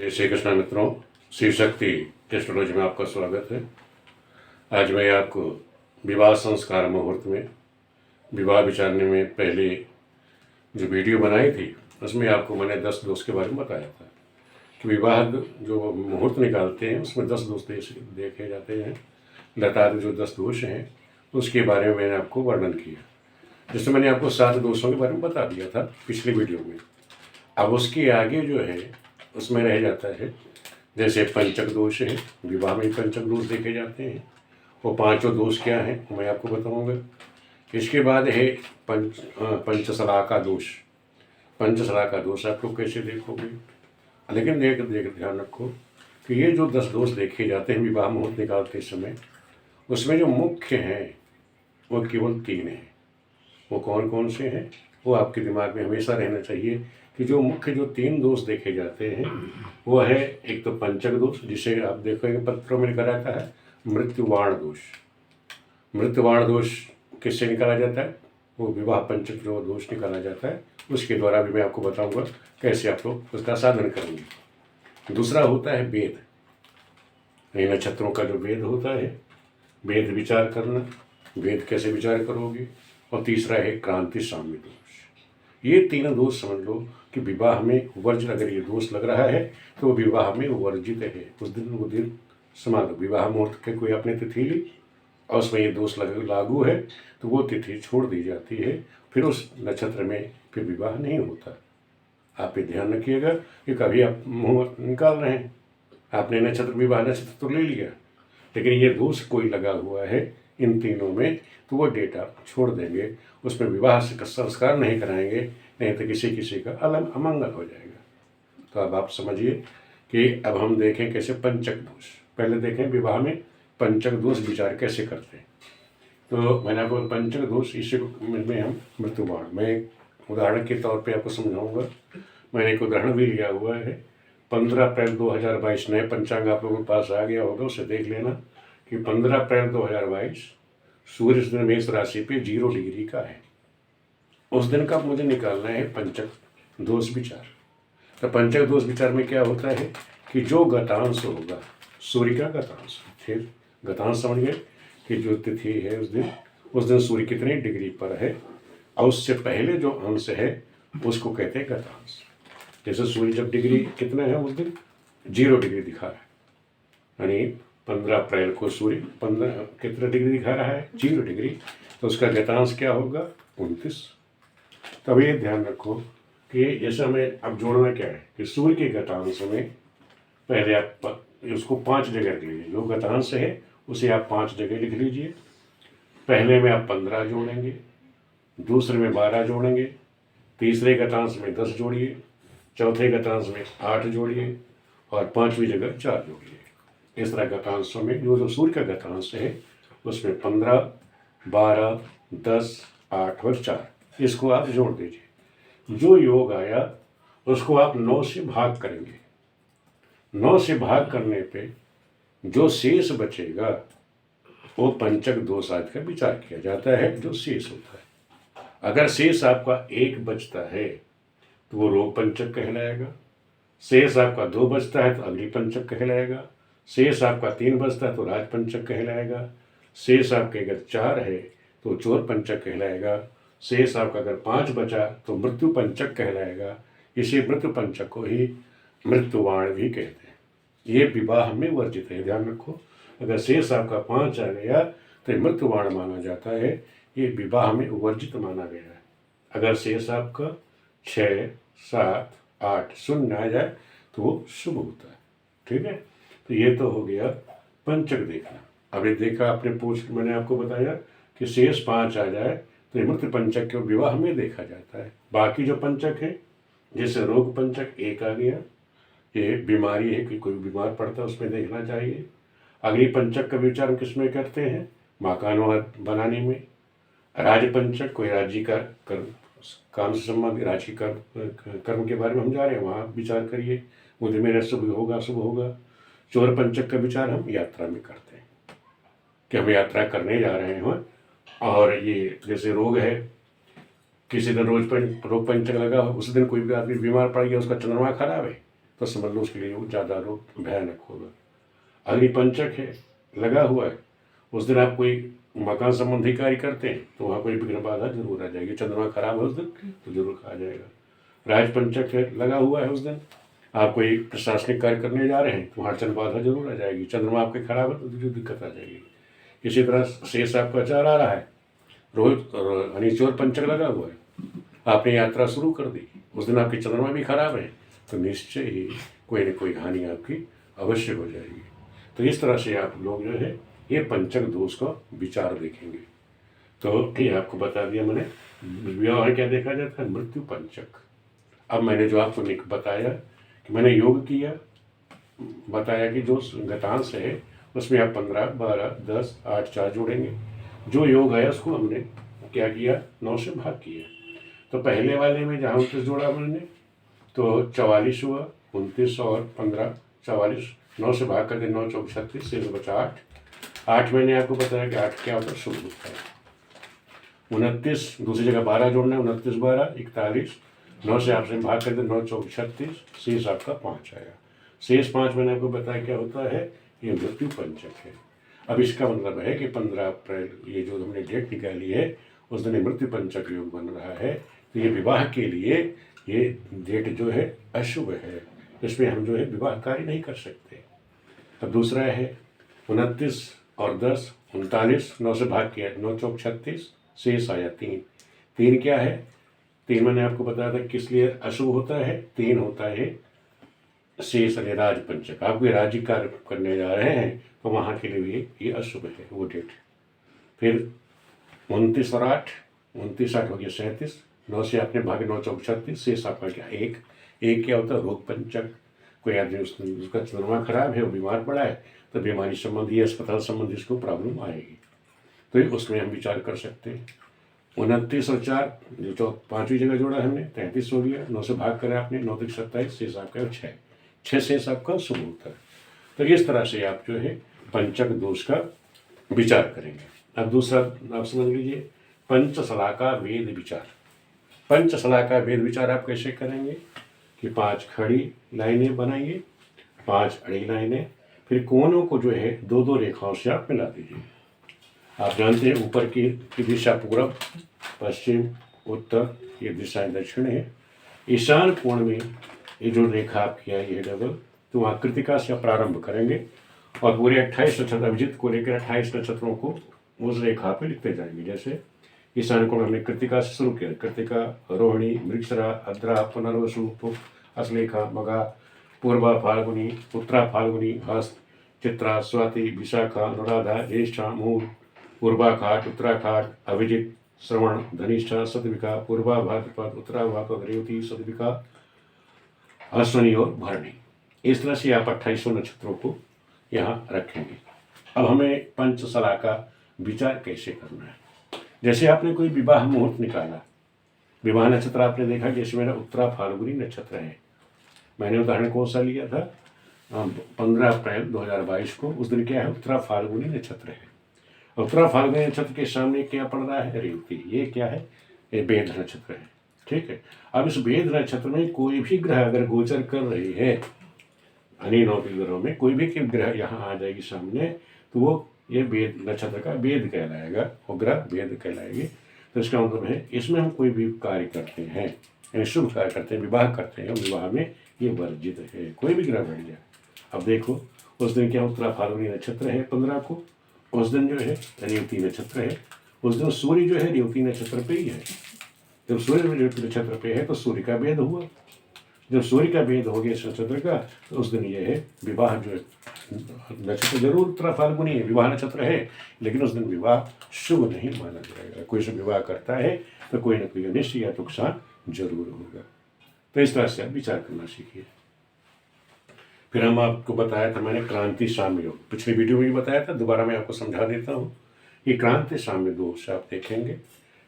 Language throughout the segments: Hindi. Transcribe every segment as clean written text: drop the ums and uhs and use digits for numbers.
जय श्री कृष्ण मित्रों, शिव शक्ति एस्ट्रोलॉजी में आपका स्वागत है। आज मैं आपको विवाह संस्कार मुहूर्त में विवाह विचारने में पहले जो वीडियो बनाई थी उसमें आपको मैंने 10 दोष के बारे में बताया था कि विवाह जो मुहूर्त निकालते हैं उसमें 10 दोष देखे जाते हैं। लताद जो 10 दोष हैं उसके बारे में मैंने आपको वर्णन किया, जिसमें मैंने आपको 7 दोषों के बारे में बता दिया था पिछले वीडियो में। अब उसके आगे जो है उसमें रह जाता है, जैसे पंचक दोष है, विवाह में पंचक दोष देखे जाते हैं। वो पांचों दोष क्या हैं मैं आपको बताऊंगा। इसके बाद है पंचसला का दोष। पंचसला का दोष आप लोग कैसे देखोगे, लेकिन ध्यान रखो कि ये जो 10 दोष देखे जाते हैं विवाह मुहूर्त निकालते समय, उसमें जो मुख्य हैं वो केवल 3 हैं। वो कौन कौन से हैं वो आपके दिमाग में हमेशा रहना चाहिए कि जो मुख्य जो 3 दोष देखे जाते हैं वो है, एक तो पंचक दोष, जिसे आप देखोगे पत्रों में लिखा रहता है मृत्युवाण दोष। मृत्युवाण दोष किससे निकाला जाता है? वो विवाह पंचक जो दोष निकाला जाता है उसके द्वारा भी मैं आपको बताऊंगा कैसे आप लोग उसका साधन करेंगे। दूसरा होता है वेद, नक्षत्रों का जो वेद होता है, वेद विचार करना, वेद कैसे विचार करोगे। और तीसरा है क्रांति साम्य दोष। ये 3 दोष समझ लो कि विवाह में वर्जित, अगर ये दोष लग रहा है तो विवाह में वर्जित है। उस दिन वो दिन समझ लो विवाह मुहूर्त के कोई आपने तिथि ली और उसमें ये दोष लागू है तो वो तिथि छोड़ दी जाती है, फिर उस नक्षत्र में फिर विवाह नहीं होता। आप ये ध्यान रखिएगा कि कभी आप मुहूर्त निकाल रहे हैं, आपने नक्षत्र विवाह नक्षत्र तो ले लिया, लेकिन ये दोष कोई लगा हुआ है इन तीनों में तो वो डेट आप छोड़ देंगे, उसमें विवाह से संस्कार नहीं कराएंगे, नहीं तो किसी का अमंगल हो जाएगा। तो अब आप समझिए कि अब हम देखें कैसे पंचक दोष। पहले देखें विवाह में पंचक दोष विचार कैसे करते हैं। तो मैंने आपको पंचक दोष इसी में हम मृत्युवाण, मैं उदाहरण के तौर पे आपको समझाऊंगा। मैंने एक उदाहरण भी लिया हुआ है। 15 अप्रैल 2022 नए पंचांग आप लोगों के पास आ गया होगा, उसे देख लेना कि 15 अप्रैल 2022 सूर्य इस दिन मेष राशि पे 0 डिग्री का है। उस दिन का मुझे निकालना है पंचक दोष विचार। तो पंचक दोष विचार में क्या होता है कि जो गतांश होगा, सूर्य का गतांश, फिर गतांश समझ गए कि जो तिथि है उस दिन सूर्य कितने डिग्री पर है और उससे पहले जो अंश है उसको कहते हैं गतांश। जैसे सूर्य जब डिग्री कितना है उस दिन 0 डिग्री दिखा रहा है, यानी 15 अप्रैल को सूर्य 15 कितना डिग्री दिखा रहा है 0 डिग्री, तो उसका गतांश क्या होगा 29। तब ये ध्यान रखो कि जैसे हमें अब जोड़ना क्या है कि सूर्य के गतांश में पहले आप उसको 5 जगह लिख लीजिए। जो गतांश है उसे आप 5 जगह लिख लीजिए। पहले में आप 15 जोड़ेंगे, दूसरे में 12 जोड़ेंगे, तीसरे गतांश में 10 जोड़िए, चौथे गतांश में 8 जोड़िए और 5वीं जगह 4 जोड़िए। इस तरह गतांशों में जो सूर्य का गतांश है उसमें 15, 12, 10, 8 और 4 इसको आप जोड़ दीजिए। जो योग आया उसको आप 9 से भाग करेंगे। 9 से भाग करने पे जो शेष बचेगा वो पंचक दोष आदि का विचार किया जाता है। जो शेष होता है, अगर शेष आपका 1 बचता है तो वो रोग पंचक कहलाएगा। शेष आपका 2 बचता है तो अग्नि पंचक कहलाएगा। शेष आपका 3 बचता है तो राज पंचक कहलाएगा। शेष आपके अगर 4 है तो चोर पंचक कहलाएगा। शेष आपका अगर 5 बचा तो मृत्यु पंचक कहलाएगा। इसी मृत्यु पंचक को ही मृत्युवाण भी कहते हैं। ये विवाह में वर्जित है, ध्यान रखो। अगर शेष आपका 5 आ गया तो ये मृत्युवाण माना जाता है, ये विवाह में वर्जित माना गया है। अगर शेष आपका 6, 7, 8 शून्य आ जाए तो वो शुभ होता है। ठीक है, तो ये तो हो गया पंचक देखना। अभी देखा आपने मैंने आपको बताया कि शेष 5 आ जाए तो ये मृत्यु पंचक के विवाह में देखा जाता है। बाकी जो पंचक है जैसे रोग पंचक 1 आ गया, ये बीमारी है कि कोई बीमार पड़ता है उसमें देखना चाहिए। अग्नि पंचक का विचार हम किस में करते हैं? मकान बनाने में। राज पंचक कोई राज्य का काम से संबंधित राजकीय कर्म के बारे में हम जा रहे हैं, वहाँ विचार करिए, मुझे मेरा शुभ होगा शुभ होगा। चोर पंचक का विचार हम यात्रा में करते हैं कि हम यात्रा करने जा रहे हैं और ये जैसे रोग है, किसी दिन रोग पंचक लगा, उस दिन कोई भी आदमी बीमार पड़ गया, उसका चंद्रमा खराब है तो समझ लो उसके लिए वो ज़्यादा रोग भयानक होगा। अग्निपंचक है, लगा हुआ है, उस दिन आप कोई मकान संबंधी कार्य करते हैं तो वहाँ कोई विघ्न बाधा जरूर आ जाएगी। चंद्रमा खराब है उस दिन तो जरूर आ जाएगा। राजपंचक है, लगा हुआ है, उस दिन आप कोई प्रशासनिक कार्य करने जा रहे हैं तो वहाँ चंद्र बाधा जरूर आ जाएगी। चंद्रमा आपके खराब है तो जो दिक्कत आ जाएगी। इसी तरह शेष आपका चार आ रहा है, रोहित और अनिचोर पंचक लगा हुआ है, आपने यात्रा शुरू कर दी, उस दिन आपकी चंद्रमा भी खराब है तो निश्चय ही कोई न कोई हानि आपकी अवश्य हो जाएगी। तो इस तरह से आप लोग जो है ये पंचक दोष का विचार देखेंगे। तो ये आपको बता दिया मैंने। विवाह क्या देखा जाता है? मृत्यु पंचक। अब मैंने जो आपको बताया कि मैंने योग किया, बताया कि जो गतांश है उसमें आप 15, 12, 10, 8, 4 जोड़ेंगे। जो योग है उसको हमने क्या किया? 9 से भाग किया। तो पहले वाले में जहाँ 29 जोड़ा मैंने तो 44 हुआ, 29 और 15 44, 9 से भाग करके 9 चौक 36, शेष बचा 8। 8 मैंने आपको बताया कि 8 क्या होता है? शुभ होता है। 29 दूसरी जगह 12 जोड़ना है, 29 12 41, 9 से आपसे भाग करके 9 चौक 36, शेष आपका 5 आया। शेष 5 मैंने आपको बताया क्या होता है? ये मृत्यु पंचक है। अब इसका मतलब है कि 15 अप्रैल ये जो हमने डेट निकाली है उस दिन मृत्यु पंचक योग बन रहा है। तो ये विवाह के लिए ये डेट जो है अशुभ है, इसमें हम जो है विवाह कार्य नहीं कर सकते। अब दूसरा है 29 और 10 39, 9 से भाग किया 9 चौक 36, शेष आया 3। 3 क्या है? 3 मैंने आपको बताया था किस लिए अशुभ होता है। 3 होता है शेष राजपंचक। आप कोई राज्य कार्य करने जा रहे हैं तो वहाँ के लिए भी ये अशुभ है वो डेट। फिर 29 और 8, 29 8 हो गया 37, 9 से आपने भागे 9 चौक 36, शेष आपका क्या? 1। 1 क्या होता है? रोग पंचक। कोई आदमी उसका चंद्रमा खराब है, वो बीमार पड़ा है तो बीमारी संबंधी अस्पताल संबंधी उसको प्रॉब्लम आएगी, तो उसमें हम विचार कर सकते हैं। 29 और 4 जो 5वीं जगह जोड़ा हमने 33 हो गया, 9 से भाग करें आपने 9 तक 27, शेष आपका 6 शेष आपका शुभ होता है। तो इस तरह से आप जो है पंचक दोष का विचार करेंगे। अब दूसरा आप समझ लीजिए पंचशला का वेद विचार। पंचशला का वेद विचार आप कैसे करेंगे कि 5 खड़ी लाइनें बनाइए, 5 अड़ी लाइनें, फिर कोनों को जो है 2-2 रेखाओं से आप मिला दीजिए। आप जानते हैं ऊपर की दिशा पूरब, पश्चिम, उत्तर, ये दिशाएं दक्षिण है। ईशान कोण में ये जो रेखा आप किया ये डबल, तो वहाँ कृतिका से प्रारंभ करेंगे और पूरे 28 नक्षत्र अभिजित को लेकर 28 नक्षत्रों को उस रेखा पे लिखते जाएंगे। जैसे ईशान कोण हमने कृतिका से शुरू किया, कृतिका, रोहिणी, मृगशिरा, आद्रा, पुनर्वसु, हस्तलेखा, मघा, पूर्वा फाल्गुनी, उत्तरा फाल्गुनी, हस्त, चित्रा, स्वाति, विशाखा, अनुराधा, ज्येष्ठा, मूल, पूर्वाखाट, उत्तराखाट, अभिजित, श्रवण, धनिष्ठा, सतविका, पूर्वा भाद्रपद, उत्तरा भाद्रपद, रेवती, सतविका, अश्वनी और भरणी। इस तरह से आप 28 नक्षत्रों को यहाँ रखेंगे। अब हमें पंचशला का विचार कैसे करना है? जैसे आपने कोई विवाह मुहूर्त निकाला, विवाह नक्षत्र आपने देखा, जैसे मेरा उत्तरा फाल्गुनी नक्षत्र है, मैंने उदाहरण कौन सा लिया था? 15 अप्रैल 2022 को। उस दिन क्या है? उत्तरा फाल्गुनी नक्षत्र है। उत्तरा फाल्गुनी नक्षत्र के सामने क्या पड़ रहा है? रेवती। ये क्या है? ये वेद नक्षत्र है। ठीक है। अब इस वेद नक्षत्र में कोई भी ग्रह अगर गोचर कर रही है, अन्य 9 ग्रहों में कोई भी ग्रह यहाँ आ जाएगी सामने, तो वो ये वेद नक्षत्र का वेद कहलाएगा, वो ग्रह वेद कहलाएगी। तो इसका मतलब है इसमें हम कोई भी कार्य करते हैं, यानी शुभ कार्य करते हैं, विवाह करते हैं, विवाह में ये वर्जित है, कोई भी ग्रह बैठ जाए। अब देखो उस दिन क्या उत्तरा फाल्गुनी नक्षत्र है 15 को, उस दिन जो है रेवती नक्षत्र है। उस दिन सूर्य जो है रेवती नक्षत्र पे ही है। जब सूर्य रेवती नक्षत्र पे है तो सूर्य का वेद हुआ। जब सूर्य का वेद हो गया इस नक्षत्र का, तो उस दिन ये है विवाह जो है, नक्षत्र जरूर उत्तरा फाल्गुनी है, विवाह नक्षत्र है, लेकिन उस दिन विवाह शुभ नहीं माना जाएगा। कोई से विवाह करता है तो कोई ना कोई अनिष्ट या नुकसान जरूर होगा। तो इस तरह से आप विचार करना सीखिए। फिर हम आपको बताया था मैंने क्रांति साम्य योग, पिछले वीडियो में भी बताया था, दोबारा मैं आपको समझा देता हूँ। ये क्रांति साम्य दोष आप देखेंगे।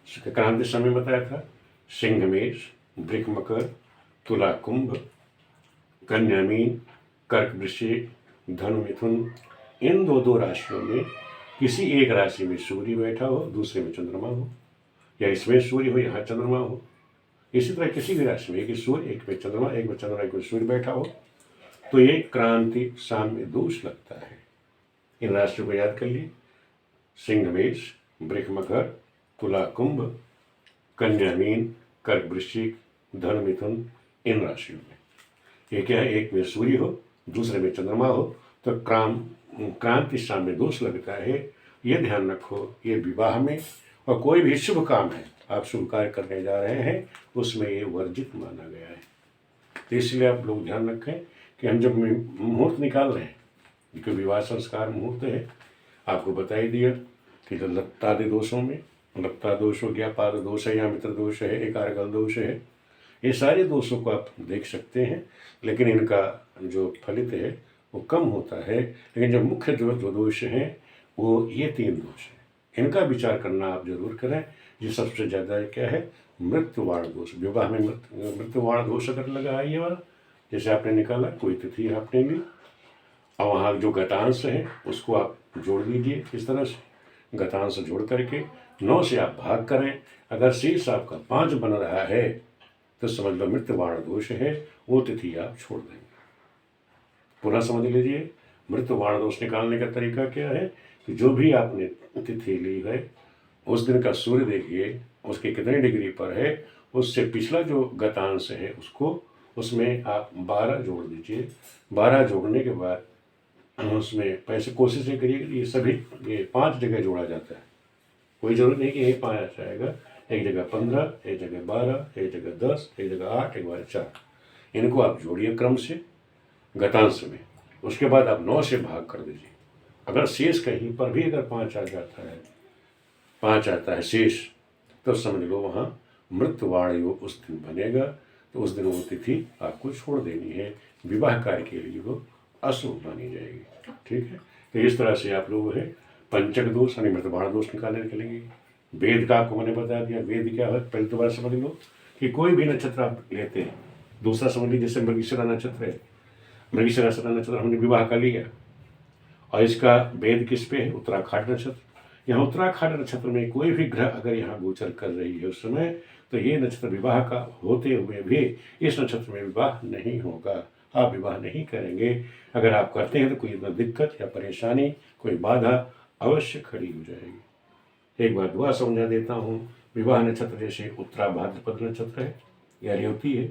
क्रांति साम्य बताया था सिंह मेष, वृक मकर, तुला कुंभ, कन्या मीन, कर्क वृश्चिक, धनु मिथुन, इन 2 राशियों में किसी एक राशि में सूर्य बैठा हो, दूसरे में चंद्रमा हो, या इसमें सूर्य हो यहाँ चंद्रमा हो। इसी तरह किसी भी राशि में एक सूर्य, एक में चंद्रमा, एक में चंद्रमा, एक में सूर्य बैठा हो, तो ये क्रांति साम्य दोष लगता है। इन राशियों को याद कर लिए, सिंह मेष, वृष मकर, तुला कुंभ, कन्या मीन, कर्क वृश्चिक, धन मिथुन, इन राशियों में ये क्या है, एक में सूर्य हो दूसरे में चंद्रमा हो तो क्रांति साम्य दोष लगता है। ये ध्यान रखो, ये विवाह में और कोई भी शुभ काम है, आप शुभ कार्य करने जा रहे हैं, उसमें ये वर्जित माना गया है। तो इसलिए आप लोग ध्यान रखें कि हम जब मुहूर्त निकाल रहे हैं, क्योंकि विवाह संस्कार मुहूर्त है, आपको बता ही दिया कि जो लत्तादि दोषों में, लत्ता दोष हो गया, पाद दोष है या मित्र दोष है, एकारगल दोष है, ये सारे दोषों को आप देख सकते हैं, लेकिन इनका जो फलित है वो कम होता है। लेकिन जो मुख्य जो दोष हैं वो ये 3 दोष हैं, इनका विचार करना आप जरूर करें। ये सबसे ज़्यादा क्या है, मृत्युवाण दोष। विवाह में मृत्युवाण दोष अगर लगा है ये वाला, जैसे आपने निकाला कोई तिथि आपने ली और वहाँ जो गतांश है उसको आप जोड़ दीजिए, इस तरह से गतांश जोड़ करके 9 से आप भाग करें। अगर शेष आपका 5 बन रहा है तो समझ लो मृत्युवाण दोष है, वो तिथि आप छोड़ देंगे। पूरा समझ लीजिए, मृत्युवाण दोष निकालने का तरीका क्या है कि जो भी आपने तिथि ली है उस दिन का सूर्य देखिए उसके कितने डिग्री पर है, उससे पिछला जो गतांश है उसको उसमें आप 12 जोड़ दीजिए। 12 जोड़ने के बाद उसमें पैसे कोशिश ये करिए कि ये सभी ये 5 जगह जोड़ा जाता है, कोई ज़रूरत नहीं कि ये 5 आ जाएगा, एक जगह 15, एक जगह 12, एक जगह 10, एक जगह 8, एक बार 4, इनको आप जोड़िए क्रम से गतांश में। उसके बाद आप 9 से भाग कर दीजिए। अगर शेष कहीं पर भी अगर 5 आ जाता है, 5 आता है शेष, तो समझ लो वहाँ मृत्युवाण योग उस दिन बनेगा, तो उस दिन वो तिथि आपको छोड़ देनी है, विवाह कार्य के लिए वो अशुभ मानी जाएगी। ठीक है, तो इस तरह से आप लोग है पंचक दोष यानी मृत्युवाण दोष निकालने के लिए वेद का आपको मैंने बता दिया। वेद क्या है, पहले दोबारा समझ लो कि कोई भी नक्षत्र आप लेते हैं, दूसरा समझ लीजिए जैसे मृगशिरा नक्षत्र है, मृगशिरा नक्षत्र हमने विवाह का लिया और इसका वेद किस पे है, उत्तराखाट नक्षत्र। यहाँ उत्तराखाट नक्षत्र में कोई भी ग्रह अगर यहाँ गोचर कर रही है उस समय, तो ये नक्षत्र विवाह का होते हुए भी इस नक्षत्र में विवाह नहीं होगा, आप विवाह नहीं करेंगे। अगर आप करते हैं तो कोई इतना दिक्कत या परेशानी, कोई बाधा अवश्य खड़ी हो जाएगी। एक बार दुआ समझा देता हूँ। विवाह नक्षत्र जैसे उत्तरा भाद्रपद नक्षत्र है, यह रेवती है,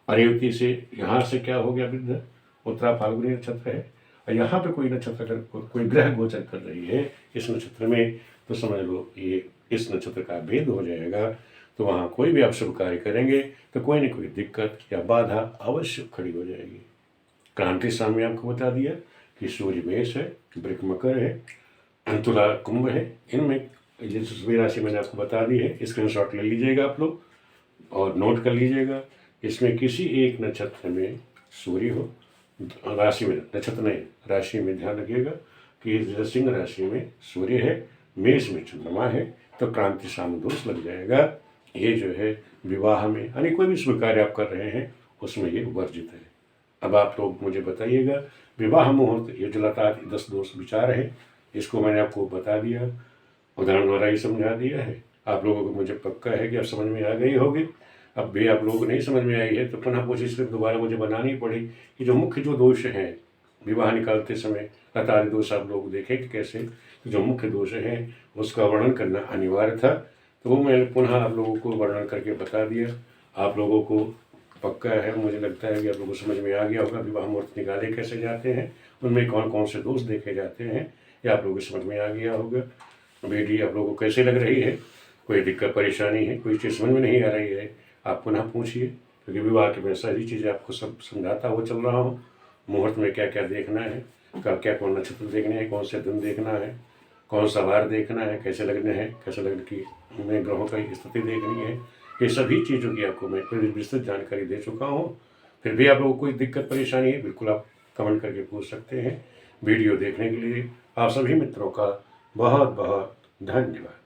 और रेवती से यहाँ से क्या हो गया वृद्ध, उत्तरा फाल्गुनी नक्षत्र है, और यहाँ पे कोई नक्षत्र अगर कोई ग्रह गोचर कर रही है इस नक्षत्र में, तो समझ लो ये इस नक्षत्र का भेद हो जाएगा। तो वहाँ कोई भी आप शुभ कार्य करेंगे तो कोई न कोई दिक्कत या बाधा अवश्य खड़ी हो जाएगी। क्रांति साम्य आपको बता दिया कि सूर्य मेष है, वृष मकर है, तुला कुंभ है, इनमें जिस राशि मैंने आपको बता दी है, स्क्रीनशॉट ले लीजिएगा आप लोग और नोट कर लीजिएगा। इसमें किसी एक नक्षत्र में सूर्य हो, राशि में, नक्षत्र नहीं राशि में, ध्यान रखिएगा कि जैसे सिंह राशि में सूर्य है, मेष में चंद्रमा है, तो क्रांति साम्य दोष लग जाएगा। ये जो है विवाह में यानी कोई भी शुभ कार्य आप कर रहे हैं उसमें ये वर्जित है। अब आप लोग मुझे बताइएगा, विवाह मुहूर्त ये जो लतादि 10 दोष विचार है, इसको मैंने आपको बता दिया, उदाहरण द्वारा ही समझा दिया है। आप लोगों को मुझे पक्का है कि आप समझ में आ गई होगी। अब भी आप लोगों को नहीं समझ में आई है तो पुनः कोशिश करके दोबारा मुझे बनानी पड़ी कि जो मुख्य जो दोष हैं विवाह निकालते समय, लतादि दोष आप लोग देखें कि कैसे, तो जो मुख्य दोष हैं उसका वर्णन करना अनिवार्य था, तो वो मैं पुनः आप लोगों को वर्णन करके बता दिया। आप लोगों को पक्का है, मुझे लगता है कि आप लोगों को समझ में आ गया होगा विवाह मुहूर्त निकाले कैसे जाते हैं, उनमें कौन कौन से दोष देखे जाते हैं, ये आप लोगों को समझ में आ गया होगा। वीडियो आप लोगों को कैसे लग रही है, कोई दिक्कत परेशानी है, कोई चीज़ समझ में नहीं आ रही है, आप पुनः पूछिए, क्योंकि विवाह की मैं सारी चीज़ें आपको सब समझाता हुआ चल रहा हूँ। मुहूर्त में क्या क्या देखना है, क्या कौन नक्षत्र देखने हैं, कौन से दिन देखना है, कौन सा वार देखना है, कैसे लगने हैं, कैसे लगने की में ग्रहों की स्थिति देखनी है, ये सभी चीज़ों की आपको मैं विस्तृत जानकारी दे चुका हूँ। फिर भी आप लोगों को कोई दिक्कत परेशानी है, बिल्कुल आप कमेंट करके पूछ सकते हैं। वीडियो देखने के लिए आप सभी मित्रों का बहुत बहुत धन्यवाद।